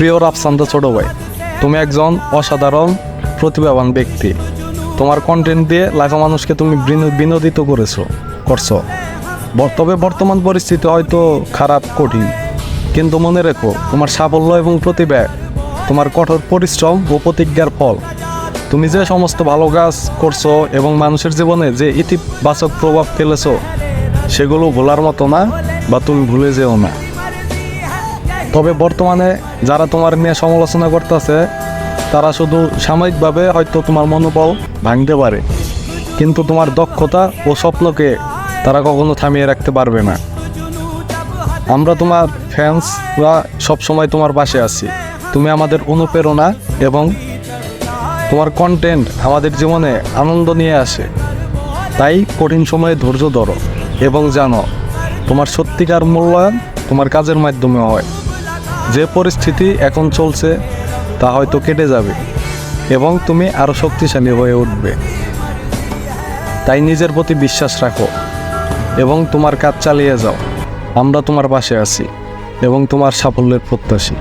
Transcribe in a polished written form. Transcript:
প্রিয় রাফসান ছোট ভাই, তুমি একজন অসাধারণ প্রতিভাবান ব্যক্তি। তোমার কন্টেন্ট দিয়ে লাখো মানুষকে তুমি বিনোদিত করছো। তবে বর্তমান পরিস্থিতি হয়তো খারাপ, কঠিন, কিন্তু মনে রেখো তোমার সাফল্য এবং প্রতিভা তোমার কঠোর পরিশ্রম ও প্রতিজ্ঞার ফল। তুমি যে সমস্ত ভালো কাজ করছো এবং মানুষের জীবনে যে ইতিবাচক প্রভাব ফেলেছো সেগুলো ভোলার মতো না, বা তুমি ভুলে যেও না। তবে বর্তমানে যারা তোমার নিয়ে সমালোচনা করতেছে তারা শুধু সাময়িকভাবে হয়তো তোমার মনোবল ভাঙতে পারে, কিন্তু তোমার দক্ষতা ও স্বপ্নকে তারা কখনো থামিয়ে রাখতে পারবে না। আমরা তোমার ফ্যান্সরা সবসময় তোমার পাশে আছি। তুমি আমাদের অনুপ্রেরণা এবং তোমার কন্টেন্ট আমাদের জীবনে আনন্দ নিয়ে আসে। তাই কঠিন সময়ে ধৈর্য ধরো এবং জানো তোমার সত্যিকার মূল্যায়ন তোমার কাজের মাধ্যমে হয়। যে পরিস্থিতি এখন চলছে তা হয়তো কেটে যাবে এবং তুমি আরও শক্তিশালী হয়ে উঠবে। তাই নিজের প্রতি বিশ্বাস রাখো এবং তোমার কাজ চালিয়ে যাও। আমরা তোমার পাশে আছি এবং তোমার সাফল্যের প্রত্যাশী।